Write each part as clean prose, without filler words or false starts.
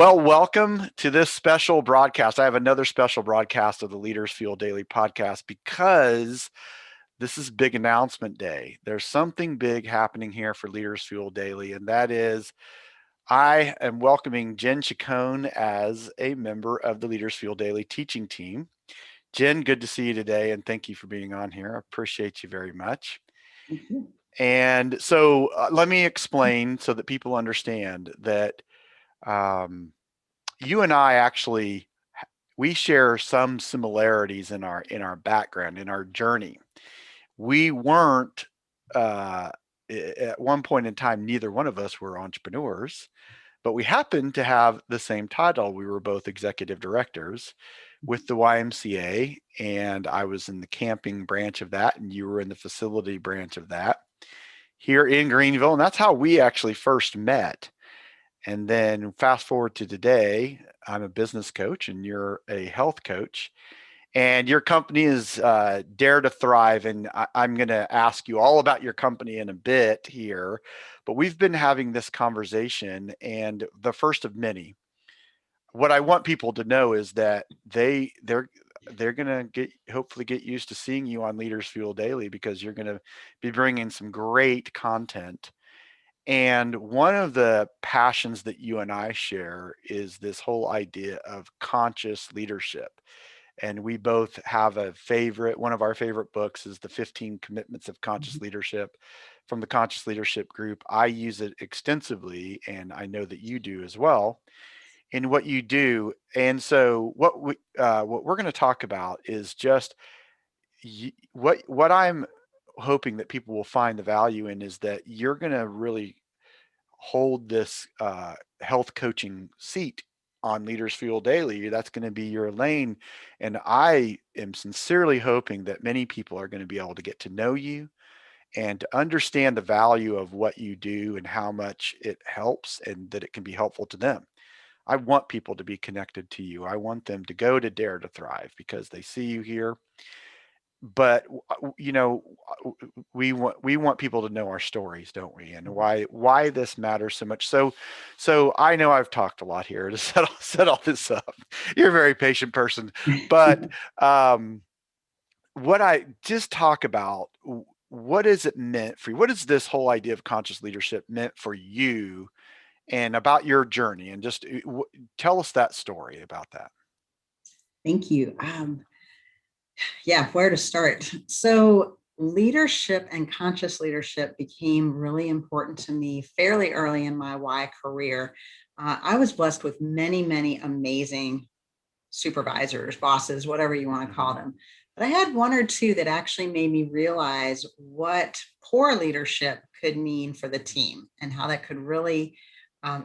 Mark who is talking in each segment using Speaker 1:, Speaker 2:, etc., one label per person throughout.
Speaker 1: Well, welcome to this special broadcast. I have another special broadcast of the Leaders Fuel Daily podcast because this is big announcement day. There's something big happening here for Leaders Fuel Daily, and that is I am welcoming Jen Chacon as a member of the Leaders Fuel Daily teaching team. Jen, good to see you today, and thank you for being on here. I appreciate you very much.
Speaker 2: Thank you.
Speaker 1: And so let me explain so that people understand that um, you and I actually we share some similarities in our background, in our journey. We weren't at one point in time, neither one of us were entrepreneurs, but we happened to have the same title. We were both executive directors with the YMCA, and I was in the camping branch of that, and you were in the facility branch of that here in Greenville. And that's how we actually first met. And then fast forward to today, I'm a business coach and you're a health coach. And your company is Dare to Thrive. And I'm going to ask you all about your company in a bit here. But we've been having this conversation, and the first of many. What I want people to know is that they're going to hopefully get used to seeing you on Leaders Fuel Daily, because you're going to be bringing some great content. And one of the passions that you and I share is this whole idea of conscious leadership. And we both have one of our favorite books is The 15 Commitments of Conscious Leadership from the Conscious Leadership Group. I use it extensively, and I know that you do as well in what you do. And so what we're going to talk about is just what I'm hoping that people will find the value in is that you're going to really hold this health coaching seat on Leaders Fuel Daily. That's going to be your lane. And I am sincerely hoping that many people are going to be able to get to know you and to understand the value of what you do and how much it helps, and that it can be helpful to them. I want people to be connected to you. I want them to go to Dare to Thrive because they see you here. But you know, we want people to know our stories, don't we? And why this matters so much. So I know I've talked a lot here to set all this up. You're a very patient person, but what I just talk about, what is it meant for you? What is this whole idea of conscious leadership meant for you, and about your journey? And just tell us that story about that.
Speaker 2: Thank you. Yeah, where to start? So, leadership and conscious leadership became really important to me fairly early in my Y career. I was blessed with many, many amazing supervisors, bosses, whatever you want to call
Speaker 1: Mhm.
Speaker 2: them. But I had one or two that actually made me realize what poor leadership could mean for the team and how that could really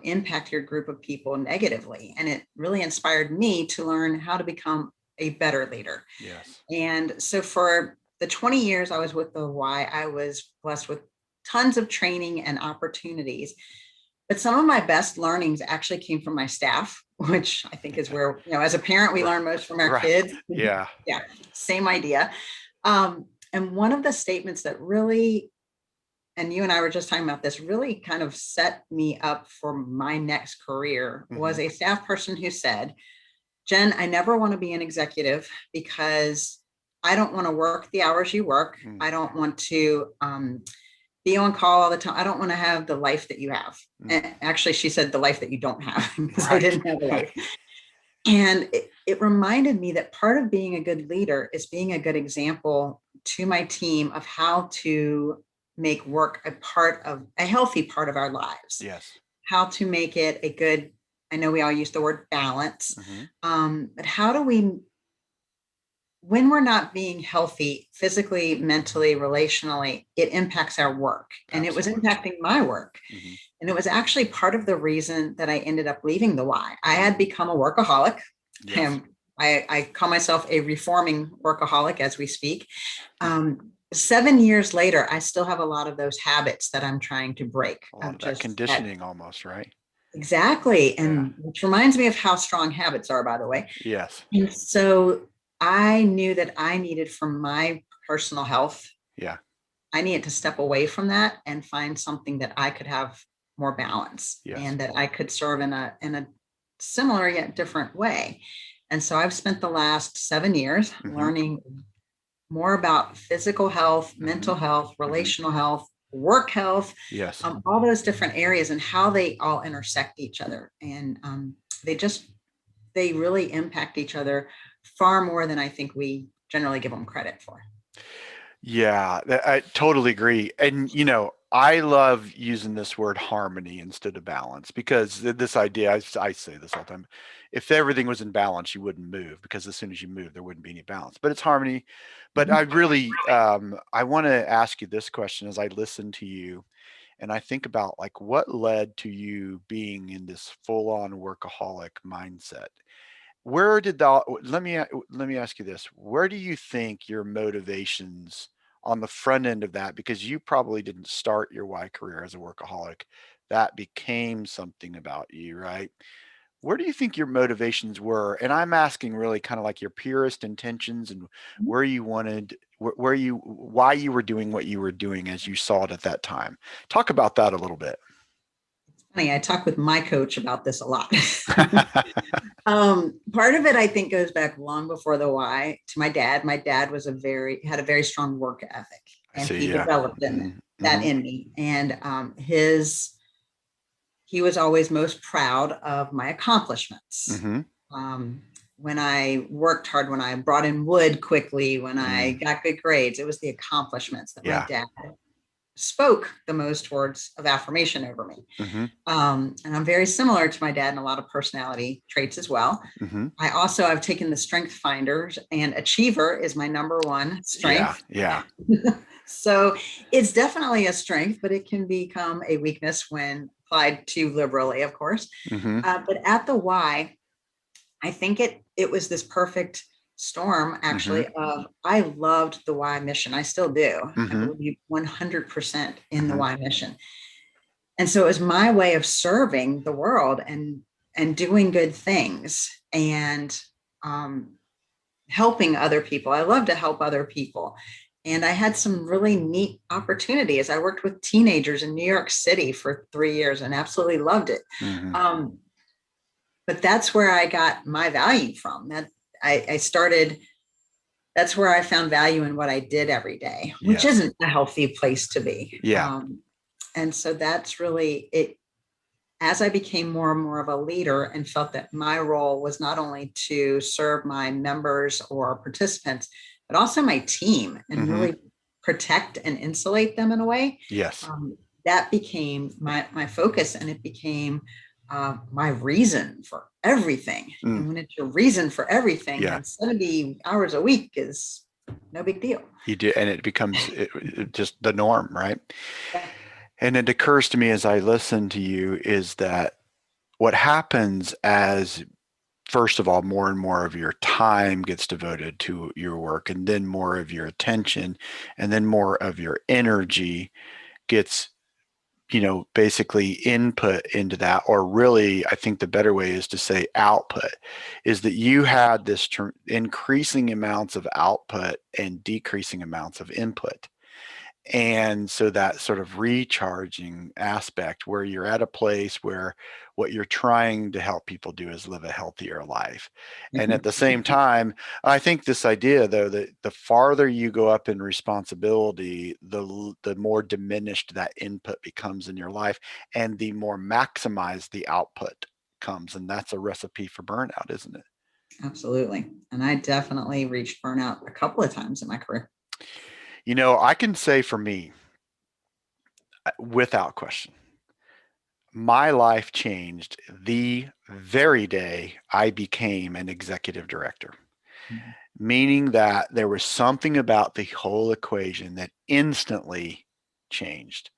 Speaker 2: impact your group of people negatively. And it really inspired me to learn how to become a better leader.
Speaker 1: Yes.
Speaker 2: And so for the 20 years I was with the Y, I was blessed with tons of training and opportunities. But some of my best learnings actually came from my staff, which I think is where, as a parent, we learn most from our
Speaker 1: Right.
Speaker 2: kids.
Speaker 1: Yeah.
Speaker 2: Yeah, same idea. And one of the statements that really, and you and I were just talking about this, really kind of set me up for my next career was
Speaker 1: Hmm.
Speaker 2: a staff person who said, Jen, I never want to be an executive because I don't want to work the hours you work. I don't want to be on call all the time. I don't want to have the life that you have.
Speaker 1: Mm.
Speaker 2: And actually, she said the life that you don't have because I
Speaker 1: Right.
Speaker 2: didn't have a life. And it reminded me that part of being a good leader is being a good example to my team of how to make work a healthy part of our lives,
Speaker 1: Yes.
Speaker 2: how to make it a good, I know we all use the word balance,
Speaker 1: Hmm.
Speaker 2: but how do we, when we're not being healthy physically, mentally, relationally, it impacts our work. And it was
Speaker 1: Absolutely.
Speaker 2: impacting my work.
Speaker 1: Hmm.
Speaker 2: And it was actually part of the reason that I ended up leaving the Y. I had become a workaholic.
Speaker 1: Yes.
Speaker 2: And I call myself a reforming workaholic as we speak. 7 years later, I still have a lot of those habits that I'm trying to break
Speaker 1: A lot
Speaker 2: of
Speaker 1: of that
Speaker 2: just that.
Speaker 1: conditioning almost, right?
Speaker 2: Exactly.
Speaker 1: Yeah.
Speaker 2: And which reminds me of how strong habits are, by the way.
Speaker 1: Yes.
Speaker 2: And so I knew that I needed for my personal health,
Speaker 1: Yeah.
Speaker 2: I needed to step away from that and find something that I could have more balance
Speaker 1: Yes.
Speaker 2: and that I could serve in a similar yet different way. And so I've spent the last 7 years
Speaker 1: Mm-hmm.
Speaker 2: learning more about physical health,
Speaker 1: Mm-hmm.
Speaker 2: mental health,
Speaker 1: Mm-hmm.
Speaker 2: relational health, work health,
Speaker 1: Yes.
Speaker 2: all those different areas and how they all intersect each other. And they just, they really impact each other far more than I think we generally give them credit for.
Speaker 1: Yeah, I totally agree. And, I love using this word harmony instead of balance because this idea, I say this all the time, if everything was in balance, you wouldn't move because as soon as you move, there wouldn't be any balance. But it's harmony. But I
Speaker 2: Mhm.
Speaker 1: really, I want to ask you this question as I listen to you and I think about like what led to you being in this full-on workaholic mindset. Where did that let me ask you this. Where do you think your motivations on the front end of that, because you probably didn't start your Y career as a workaholic, that became something about you, right? Where do you think your motivations were? And I'm asking really kind of like your purest intentions and where you wanted, where you, why you were doing what you were doing as you saw it at that time. Talk about that a little bit.
Speaker 2: Funny, I talk with my coach about this a lot. Part of it, I think, goes back long before the why to my dad. My dad was had a very strong work ethic,
Speaker 1: I
Speaker 2: and
Speaker 1: see.
Speaker 2: he
Speaker 1: Yeah.
Speaker 2: developed that
Speaker 1: Mm-hmm.
Speaker 2: in me. And he was always most proud of my accomplishments.
Speaker 1: Mm-hmm.
Speaker 2: Um, when I worked hard, when I brought in wood quickly, when I
Speaker 1: Mm.
Speaker 2: got good grades, it was the accomplishments that my
Speaker 1: Yeah.
Speaker 2: dad spoke the most words of affirmation over me.
Speaker 1: Mm-hmm.
Speaker 2: And I'm very similar to my dad in a lot of personality traits as well.
Speaker 1: Mm-hmm.
Speaker 2: I've taken the strength finders, and achiever is my number one
Speaker 1: Yeah.
Speaker 2: strength.
Speaker 1: Yeah.
Speaker 2: So it's definitely a strength, but it can become a weakness when applied too liberally, of course.
Speaker 1: Mm-hmm.
Speaker 2: But at the Y, I think it was this perfect storm
Speaker 1: Mm-hmm.
Speaker 2: actually of I loved the Y mission. I still do. I
Speaker 1: Mm-hmm.
Speaker 2: believe 100% in the
Speaker 1: Mm-hmm.
Speaker 2: Y mission. And so it was my way of serving the world and doing good things and um, helping other people. I love to help other people. And I had some really neat opportunities. I worked with teenagers in New York City for 3 years and absolutely loved it.
Speaker 1: Mm-hmm.
Speaker 2: Um, but that's where I got my value from. I started. That's where I found value in what I did every day, which
Speaker 1: Yes.
Speaker 2: isn't a healthy place to be.
Speaker 1: Yeah.
Speaker 2: And so that's really it. As I became more and more of a leader and felt that my role was not only to serve my members or participants, but also my team and
Speaker 1: Mm-hmm.
Speaker 2: really protect and insulate them in a way,
Speaker 1: Yes.
Speaker 2: that became my focus and it became my reason for everything.
Speaker 1: Mm.
Speaker 2: And when it's your reason for everything,
Speaker 1: Yeah.
Speaker 2: then 70 hours a week is no big deal.
Speaker 1: You do, and it becomes just the norm, right?
Speaker 2: Yeah.
Speaker 1: And it occurs to me as I listen to you is that what happens as first of all, more and more of your time gets devoted to your work, and then more of your attention, and then more of your energy gets, basically input into that. Or really, I think the better way is to say output, is that you had this increasing amounts of output and decreasing amounts of input. And so that sort of recharging aspect where you're at a place where what you're trying to help people do is live a healthier life. And at the same time, I think this idea though that the farther you go up in responsibility, the more diminished that input becomes in your life and the more maximized the output comes. And that's a recipe for burnout, isn't it?
Speaker 2: Absolutely. And I definitely reached burnout a couple of times in my career.
Speaker 1: I can say for me, without question, my life changed the very day I became an executive director, meaning that there was something about the whole equation that instantly changed.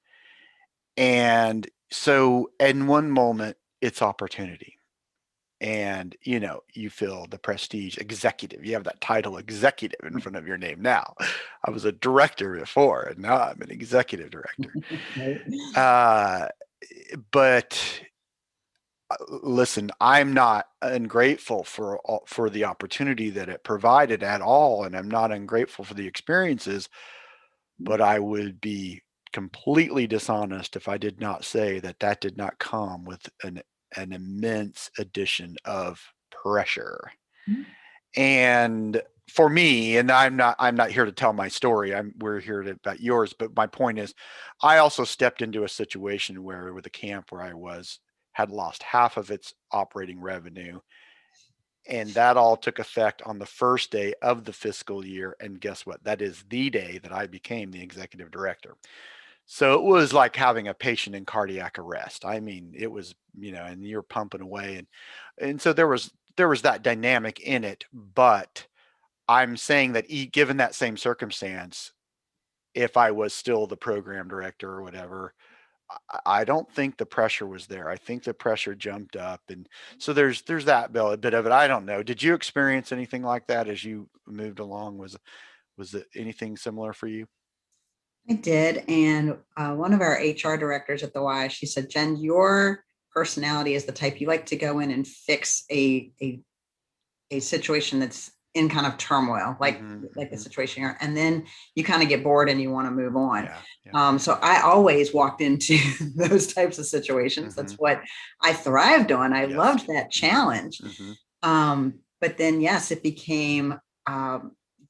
Speaker 1: And so, in one moment, it's opportunity. And, you feel the prestige executive. You have that title executive in front of your name now. I was a director before, and now I'm an executive director. Uh, but listen, I'm not ungrateful for the opportunity that it provided at all, and I'm not ungrateful for the experiences, but I would be completely dishonest if I did not say that that did not come with an an immense addition of pressure.
Speaker 2: Mhm.
Speaker 1: And for me, and I'm not here to tell my story. We're here about yours. But my point is, I also stepped into a situation where, with a camp where I had lost half of its operating revenue, and that all took effect on the first day of the fiscal year. And guess what? That is the day that I became the executive director. So it was like having a patient in cardiac arrest. I mean, it was, and you're pumping away, and so there was that dynamic in it. But I'm saying that given that same circumstance, if I was still the program director or whatever, I don't think the pressure was there. I think the pressure jumped up, and so there's that bit of it. I don't know. Did you experience anything like that as you moved along? Was it anything similar for you?
Speaker 2: I did. And one of our HR directors at the Y, she said, Jen, your personality is the type you like to go in and fix a situation that's in kind of turmoil, like
Speaker 1: Mm-hmm,
Speaker 2: the
Speaker 1: mm-hmm.
Speaker 2: situation you're, and then you kind of get bored and you want to move on.
Speaker 1: Yeah, yeah.
Speaker 2: So I always walked into those types of situations.
Speaker 1: Mm-hmm.
Speaker 2: That's what I thrived on. I
Speaker 1: Yes.
Speaker 2: loved that
Speaker 1: Mm-hmm.
Speaker 2: challenge.
Speaker 1: Mm-hmm.
Speaker 2: But then, yes, it became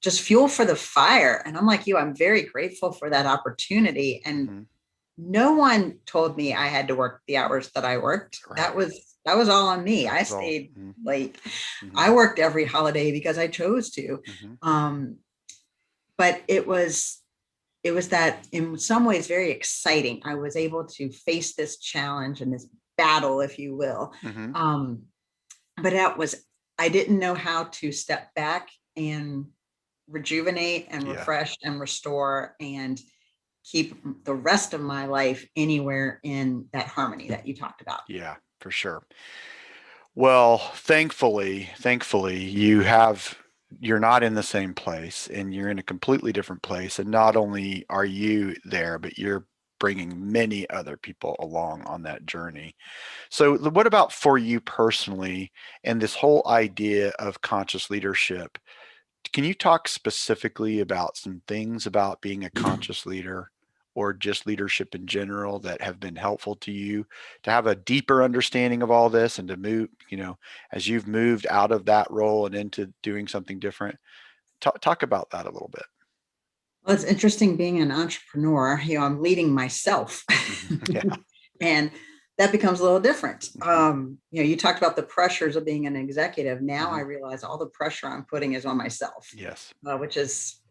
Speaker 2: just fuel for the fire. And I'm like you, I'm very grateful for that opportunity. And
Speaker 1: Mm-hmm.
Speaker 2: no one told me I had to work the hours that I worked.
Speaker 1: Right.
Speaker 2: That was all on me.
Speaker 1: That
Speaker 2: I
Speaker 1: was all.
Speaker 2: stayed
Speaker 1: Mm-hmm.
Speaker 2: late.
Speaker 1: Mm-hmm.
Speaker 2: I worked every holiday because I chose to.
Speaker 1: Mm-hmm.
Speaker 2: Um, but it was that in some ways very exciting. I was able to face this challenge and this battle, if you will.
Speaker 1: Mm-hmm.
Speaker 2: Um, but I didn't know how to step back and rejuvenate and
Speaker 1: Yeah.
Speaker 2: refresh and restore and keep the rest of my life anywhere in that harmony that you talked about.
Speaker 1: Yeah, for sure. Well, thankfully, you're not in the same place, and you're in a completely different place. And not only are you there, but you're bringing many other people along on that journey. So, what about for you personally and this whole idea of conscious leadership? Can you talk specifically about some things about being a conscious leader or just leadership in general that have been helpful to you to have a deeper understanding of all this and to move, as you've moved out of that role and into doing something different? Talk about that a little bit.
Speaker 2: Well, it's interesting being an entrepreneur. I'm leading myself,
Speaker 1: Yeah.
Speaker 2: and that becomes a little different.
Speaker 1: Hmm.
Speaker 2: You talked about the pressures of being an executive. Now I
Speaker 1: Hmm.
Speaker 2: realize all the pressure I'm putting is on myself,
Speaker 1: Yes.
Speaker 2: which is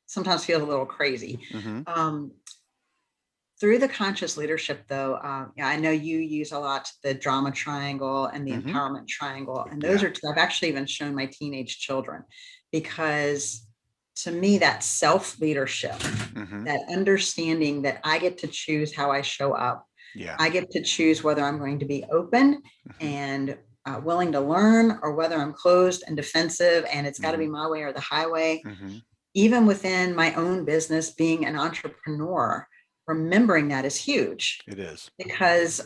Speaker 2: sometimes feels a little crazy.
Speaker 1: Hmm.
Speaker 2: Um, Through the conscious leadership, though, I know you use a lot the drama triangle and the
Speaker 1: Hmm.
Speaker 2: empowerment triangle, and those
Speaker 1: Yeah.
Speaker 2: are two I've actually even shown my teenage children, because to me, that self leadership,
Speaker 1: Hmm.
Speaker 2: that understanding that I get to choose how I show up,
Speaker 1: Yeah.
Speaker 2: I get to choose whether I'm going to be open
Speaker 1: Hmm.
Speaker 2: and willing to learn, or whether I'm closed and defensive, and it's got to be
Speaker 1: Hmm.
Speaker 2: my way or the highway.
Speaker 1: Hmm.
Speaker 2: Even within my own business, being an entrepreneur, remembering that is huge,
Speaker 1: It is.
Speaker 2: because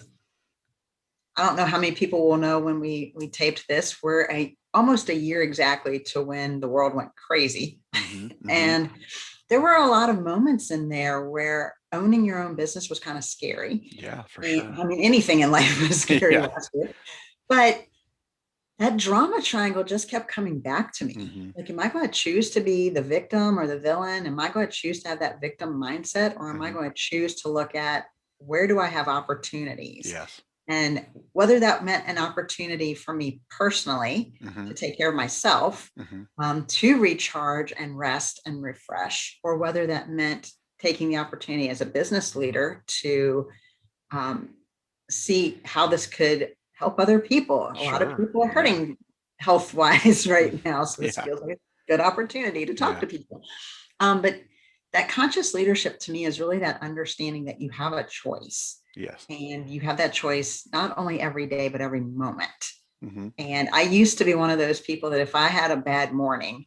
Speaker 2: I don't know how many people will know when we taped this. We're almost a year exactly to when the world went crazy.
Speaker 1: Hmm. Hmm.
Speaker 2: And there were a lot of moments in there where owning your own business was kind of scary.
Speaker 1: Yeah, for
Speaker 2: And
Speaker 1: sure.
Speaker 2: I mean, anything in life was scary
Speaker 1: Yeah.
Speaker 2: last year. But that drama triangle just kept coming back to me.
Speaker 1: Hmm.
Speaker 2: Like, am I going to choose to be the victim or the villain? Am I going to choose to have that victim mindset? Or am I
Speaker 1: Hmm.
Speaker 2: going to choose to look at, where do I have opportunities?
Speaker 1: Yes.
Speaker 2: And whether that meant an opportunity for me personally
Speaker 1: Hmm.
Speaker 2: to take care of myself,
Speaker 1: Hmm.
Speaker 2: to recharge and rest and refresh, or whether that meant taking the opportunity as a business leader to um, see how this could help other people. A lot of
Speaker 1: Sure.
Speaker 2: people are
Speaker 1: Yeah.
Speaker 2: hurting health wise right now. So this
Speaker 1: Yeah.
Speaker 2: feels like a good opportunity to talk
Speaker 1: Yeah.
Speaker 2: to people. But that conscious leadership to me is really that understanding that you have a choice,
Speaker 1: Yes.
Speaker 2: and you have that choice not only every day, but every moment.
Speaker 1: Hmm.
Speaker 2: And I used to be one of those people that if I had a bad morning,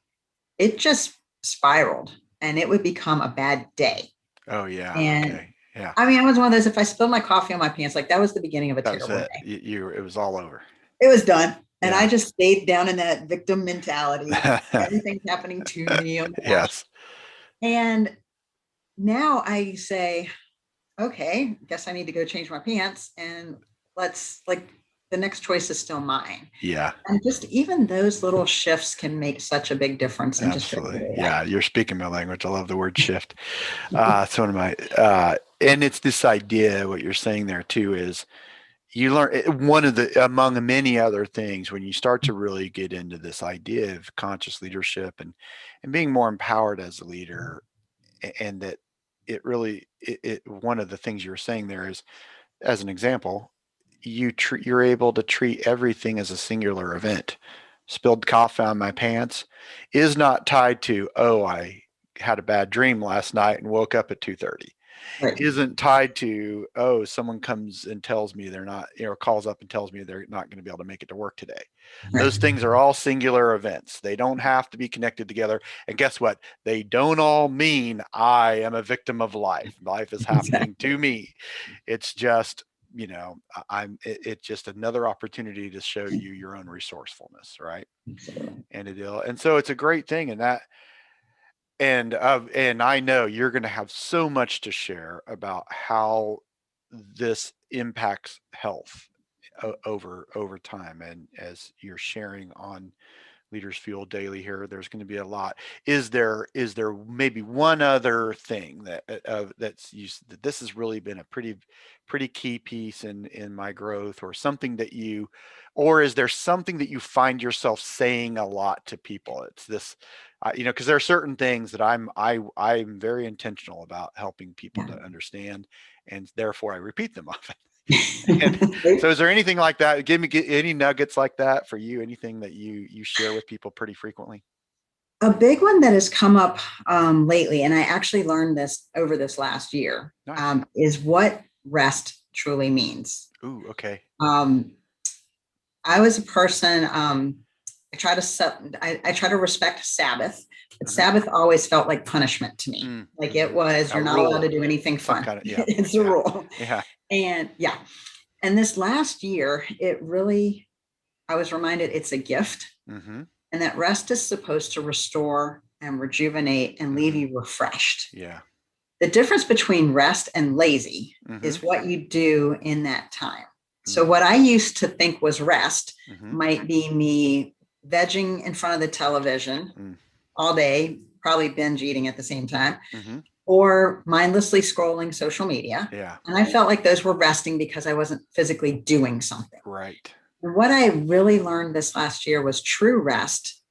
Speaker 2: it just spiraled and it would become a bad day.
Speaker 1: Oh yeah.
Speaker 2: And
Speaker 1: Okay. Yeah.
Speaker 2: I mean, I was one of those, if I spilled my coffee on my pants, like that was the beginning of a
Speaker 1: That was
Speaker 2: terrible
Speaker 1: it.
Speaker 2: day.
Speaker 1: It was all over.
Speaker 2: It was done. And I
Speaker 1: Yeah.
Speaker 2: just stayed down in that victim mentality. Everything's happening to me. Oh my gosh.
Speaker 1: Yes.
Speaker 2: And now I say, okay, guess I need to go change my pants, and let's like the next choice is still mine.
Speaker 1: Yeah,
Speaker 2: And just even those little shifts can make such a big difference in just your
Speaker 1: absolutely.
Speaker 2: everyday life.
Speaker 1: Yeah, you're speaking my language. I love the word shift. It's one of my, and it's this idea, what you're saying there too, is you learn one of the, among many other things, when you start to really get into this idea of conscious leadership and being more empowered as a leader, and that it really, one of the things you were saying there is, as an example, you're able to treat everything as a singular event. Spilled coffee on my pants is not tied to, oh, I had a bad dream last night and woke up at 2:30.
Speaker 2: Right.
Speaker 1: Isn't tied to, oh, someone comes and tells me they're not, calls up and tells me they're not going to be able to make it to work today.
Speaker 2: Right.
Speaker 1: Those things are all singular events. They don't have to be connected together. And guess what? They don't all mean I am a victim of life. Life is happening
Speaker 2: Exactly.
Speaker 1: to me. It's just, it's just another opportunity to show you your own resourcefulness, right?
Speaker 2: Absolutely.
Speaker 1: And so it's a great thing. And I know you're going to have so much to share about how this impacts health over time, and as you're sharing on Leaders Fuel Daily here, there's going to be a lot. Is there maybe one other thing that's used, that this has really been a pretty key piece in my growth, or something that or is there something that you find yourself saying a lot to people? It's this, because there are certain things that I'm very intentional about helping people
Speaker 2: Yeah.
Speaker 1: to understand, and therefore I repeat them often. And so,
Speaker 2: Right.
Speaker 1: is there anything like that? Give me any nuggets like that for you. Anything that you share with people pretty frequently?
Speaker 2: A big one that has come up lately, and I actually learned this over this last year,
Speaker 1: Nice.
Speaker 2: is what rest truly means.
Speaker 1: Ooh, okay.
Speaker 2: Um, I was a person. I try to respect Sabbath, but
Speaker 1: Hmm.
Speaker 2: Sabbath always felt like punishment to me. Like it
Speaker 1: Mm-hmm.
Speaker 2: was,
Speaker 1: A
Speaker 2: you're not allowed to
Speaker 1: rule,
Speaker 2: do anything
Speaker 1: some
Speaker 2: fun.
Speaker 1: kind of, yeah,
Speaker 2: It's a
Speaker 1: yeah,
Speaker 2: rule.
Speaker 1: yeah.
Speaker 2: And yeah, and this last year, I was reminded it's a gift,
Speaker 1: Mm-hmm.
Speaker 2: and that rest is supposed to restore and rejuvenate and leave
Speaker 1: Mm-hmm.
Speaker 2: you refreshed.
Speaker 1: Yeah.
Speaker 2: The difference between rest and lazy
Speaker 1: Mm-hmm.
Speaker 2: is what you do in that time. So,
Speaker 1: Mm-hmm.
Speaker 2: what I used to think was rest
Speaker 1: Mm-hmm.
Speaker 2: might be me vegging in front of the television all day, probably binge eating at the same time,
Speaker 1: Mm-hmm.
Speaker 2: or mindlessly scrolling social media.
Speaker 1: Yeah.
Speaker 2: And I felt like those were resting because I wasn't physically doing something.
Speaker 1: Right.
Speaker 2: And what I really learned this last year was true rest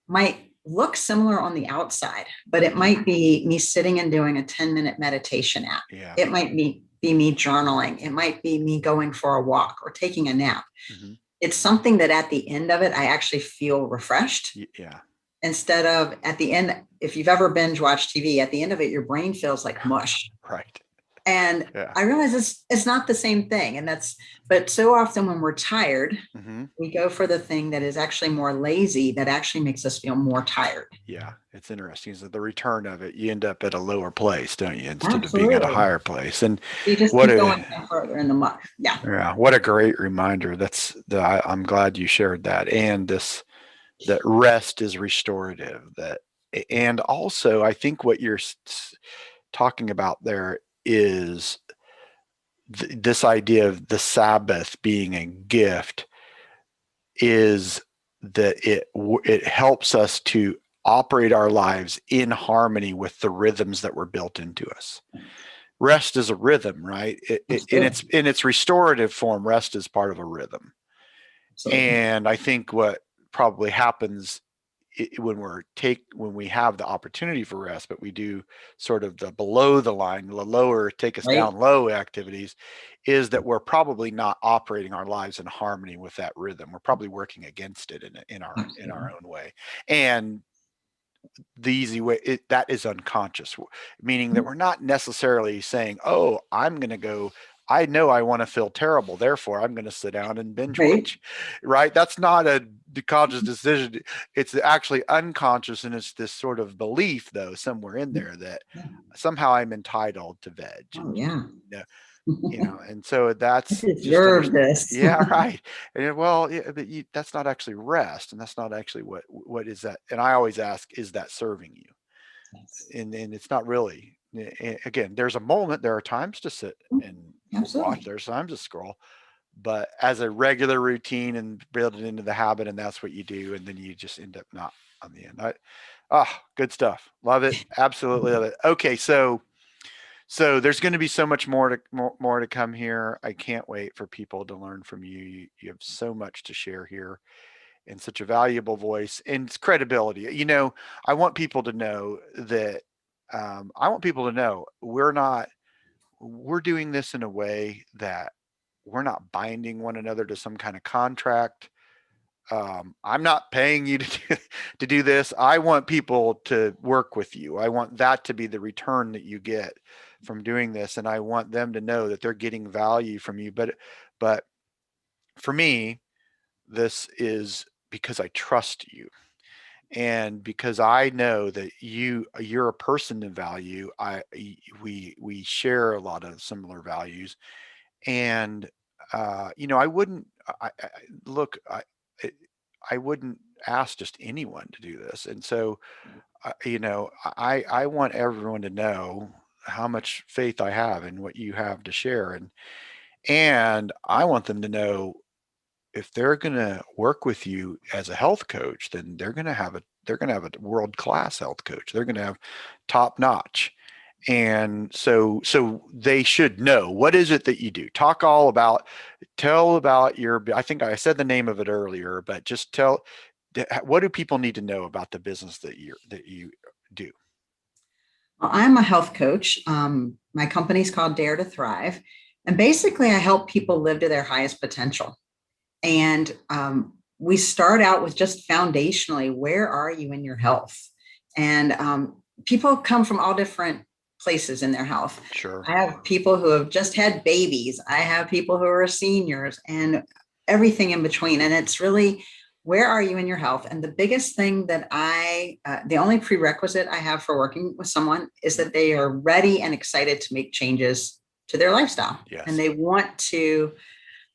Speaker 2: might look similar on the outside, but it
Speaker 1: Mm-hmm.
Speaker 2: might be me sitting and doing a 10-minute meditation app.
Speaker 1: Yeah.
Speaker 2: It might be me journaling. It might be me going for a walk or taking a nap.
Speaker 1: Mm-hmm.
Speaker 2: It's something that at the end of it, I actually feel refreshed,
Speaker 1: Yeah.
Speaker 2: instead of at the end. If you've ever binge watched TV, at the end of it, your brain feels like mush.
Speaker 1: Right.
Speaker 2: And
Speaker 1: Yeah.
Speaker 2: I realize it's not the same thing. But so often when we're tired,
Speaker 1: Mm-hmm.
Speaker 2: we go for the thing that is actually more lazy, that actually makes us feel more tired.
Speaker 1: Yeah, it's interesting. So the return of it, you end up at a lower place, don't you, instead of being at a
Speaker 2: Absolutely.
Speaker 1: higher place. And
Speaker 2: You just
Speaker 1: what
Speaker 2: keep
Speaker 1: a
Speaker 2: going further in the muck. Yeah.
Speaker 1: yeah, what a great reminder. I'm glad you shared that. And that rest is restorative. And also I think what you're talking about there is this idea of the Sabbath being a gift, is that it helps us to operate our lives in harmony with the rhythms that were built into us. Rest is a rhythm, right?
Speaker 2: Absolutely.
Speaker 1: In its restorative form, rest is part of a rhythm.
Speaker 2: Absolutely.
Speaker 1: And I think what probably happens when we have the opportunity for rest, but we do sort of the below the line, the lower, take us
Speaker 2: Right.
Speaker 1: down low activities, is that we're probably not operating our lives in harmony with that rhythm. We're probably working against it in our
Speaker 2: Absolutely.
Speaker 1: own way. And the easy way, that is unconscious, meaning that we're not necessarily saying, oh, I'm going to go, I know I want to feel terrible, therefore I'm going to sit down and binge
Speaker 2: Right.
Speaker 1: watch, right? That's not a conscious decision. It's actually unconscious, and it's this sort of belief, though, somewhere in there, that
Speaker 2: Yeah.
Speaker 1: somehow I'm entitled to veg,
Speaker 2: Oh,
Speaker 1: and
Speaker 2: yeah.
Speaker 1: and so
Speaker 2: I
Speaker 1: that's just
Speaker 2: deserve this.
Speaker 1: yeah, right. And well, yeah, but that's not actually rest, and that's not actually what is that. And I always ask, is that serving you?
Speaker 2: Yes.
Speaker 1: And it's not really. Again, there's a moment. There are times to sit and watch.
Speaker 2: Absolutely.
Speaker 1: There's times to scroll, but as a regular routine and build it into the habit, and that's what you do, and then you just end up not on the end. Good stuff. Love it. Absolutely love it. Okay, so there's going to be so much more to come here. I can't wait for people to learn from you. You have so much to share here, and such a valuable voice and credibility. I want people to know that. I want people to know we're doing this in a way that we're not binding one another to some kind of contract. I'm not paying you to do this. I want people to work with you. I want that to be the return that you get from doing this. And I want them to know that they're getting value from you. But for me, this is because I trust you. And because I know that you're a person of value. We share a lot of similar values. And I wouldn't look, I I wouldn't ask just anyone to do this. And so, I want everyone to know how much faith I have in what you have to share. And I want them to know if they're going to work with you as a health coach, then they're going to have a world class health coach. They're going to have top notch. And so they should know, what is it that you do? Tell about I think I said the name of it earlier, but just what do people need to know about the business that you do?
Speaker 2: Well, I'm a health coach. My company's called Dare to Thrive. And basically, I help people live to their highest potential. And we start out with just foundationally, where are you in your health? And people come from all different places in their health.
Speaker 1: Sure.
Speaker 2: I have people who have just had babies. I have people who are seniors and everything in between. And it's really, where are you in your health? And the biggest thing that the only prerequisite I have for working with someone is that they are ready and excited to make changes to their lifestyle.
Speaker 1: Yes.
Speaker 2: And they want to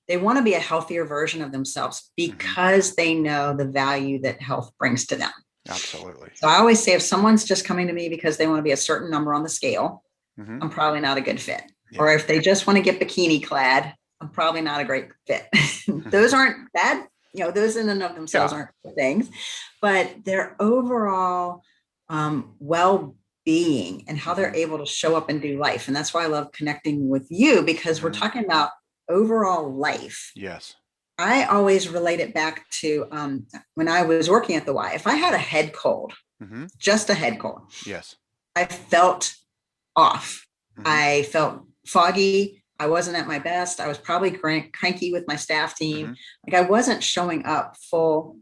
Speaker 2: be a healthier version of themselves because they know the value that health brings to them.
Speaker 1: Absolutely.
Speaker 2: So I always say, if someone's just coming to me because they want to be a certain number on the scale, I'm probably not a good fit. Yeah. Or if they just want to get bikini clad, I'm probably not a great fit. Those aren't bad. Those in and of themselves aren't things, but their overall well-being and how they're able to show up and do life. And that's why I love connecting with you, because we're talking about overall life.
Speaker 1: Yes.
Speaker 2: I always relate it back to when I was working at the Y. If I had a head cold, just a head cold,
Speaker 1: yes,
Speaker 2: I felt off. I felt foggy. I wasn't at my best. I was probably cranky with my staff team. Like, I wasn't showing up full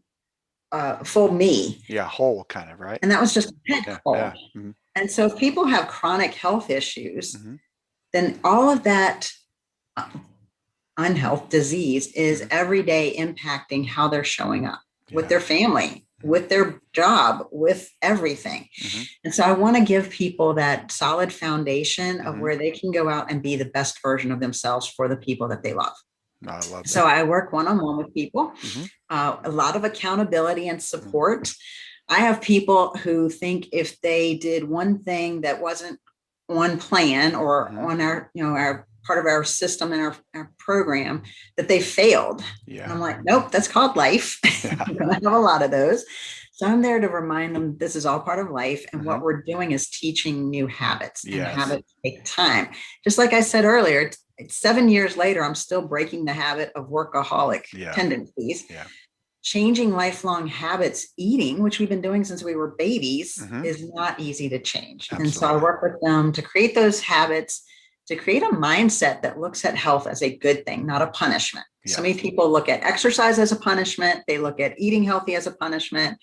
Speaker 2: me.
Speaker 1: Yeah, whole kind of, right?
Speaker 2: And that was just a head cold.
Speaker 1: Yeah.
Speaker 2: And so if people have chronic health issues, then all of that unhealth, disease is every day impacting how they're showing up with their family, with their job, with everything. And so I want to give people that solid foundation of where they can go out and be the best version of themselves for the people that they love.
Speaker 1: I love that.
Speaker 2: So I work one-on-one with people, a lot of accountability and support. I have people who think if they did one thing that wasn't on plan or on our part of our system and our program, that they failed. Yeah. And I'm like, nope, that's called life. I'm going to have a lot of those. So I'm there to remind them this is all part of life. And what we're doing is teaching new habits, and habits take time. Just like I said earlier, it's 7 years later, I'm still breaking the habit of workaholic tendencies. Yeah. Changing lifelong habits, eating, which we've been doing since we were babies, is not easy to change. Absolutely. And so I work with them to create those habits, to create a mindset that looks at health as a good thing, not a punishment. Yeah. So many people look at exercise as a punishment. They look at eating healthy as a punishment.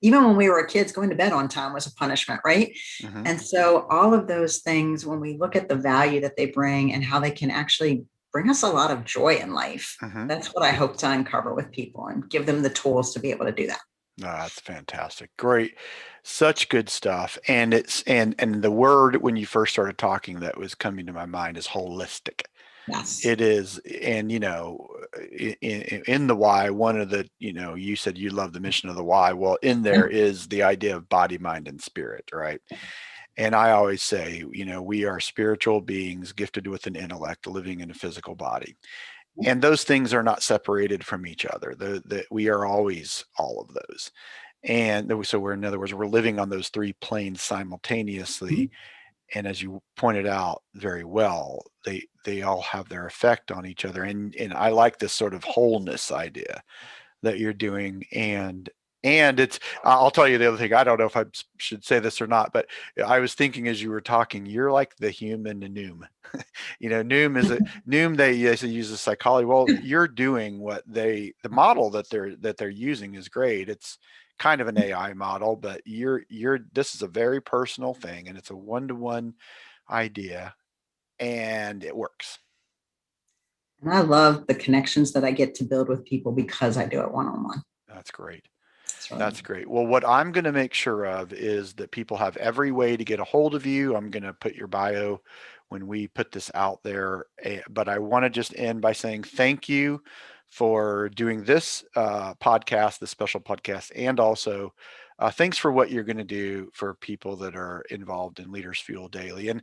Speaker 2: Even when we were kids, going to bed on time was a punishment, right? And so all of those things, when we look at the value that they bring and how they can actually bring us a lot of joy in life, that's what I hope to uncover with people and give them the tools to be able to do that.
Speaker 1: No, that's fantastic. Great. Such good stuff. And the word, when you first started talking, that was coming to my mind is holistic.
Speaker 2: Yes.
Speaker 1: It is. And, in the Y, one of the, you said you love the mission of the Y. Well, in there is the idea of body, mind, and spirit, right? And I always say, we are spiritual beings gifted with an intellect living in a physical body. And those things are not separated from each other. We are always all of those. And so we're, in other words, we're living on those three planes simultaneously. And as you pointed out very well, they all have their effect on each other. And I like this sort of wholeness idea that you're doing. And it's, I'll tell you the other thing. I don't know if I should say this or not, but I was thinking as you were talking, you're like the human Noom. Noom is a Noom. They use the psychology. Well, you're doing what the model that they're using is great. It's kind of an AI model, but this is a very personal thing, and it's a one-to-one idea, and it works.
Speaker 2: And I love the connections that I get to build with people because I do it one-on-one.
Speaker 1: That's great.
Speaker 2: It's really
Speaker 1: That's
Speaker 2: neat.
Speaker 1: great. Well, what I'm going to make sure of is that people have every way to get a hold of you. I'm going to put your bio when we put this out there. But I want to just end by saying thank you for doing this podcast, this special podcast, and also thanks for what you're going to do for people that are involved in Leaders Fuel Daily. And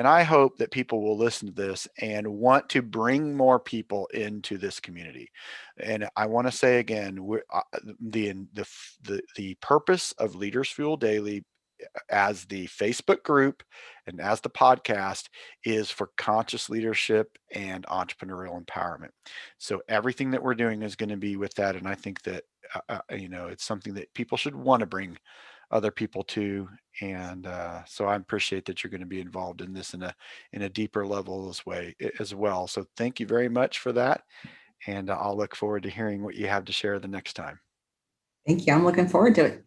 Speaker 1: I hope that people will listen to this and want to bring more people into this community. And I want to say again, the purpose of Leaders Fuel Daily as the Facebook group and as the podcast is for conscious leadership and entrepreneurial empowerment. So everything that we're doing is going to be with that. And I think that, it's something that people should want to bring other people to. And so I appreciate that you're going to be involved in this in a deeper level as well. So thank you very much for that. And I'll look forward to hearing what you have to share the next time.
Speaker 2: Thank you. I'm looking forward to it.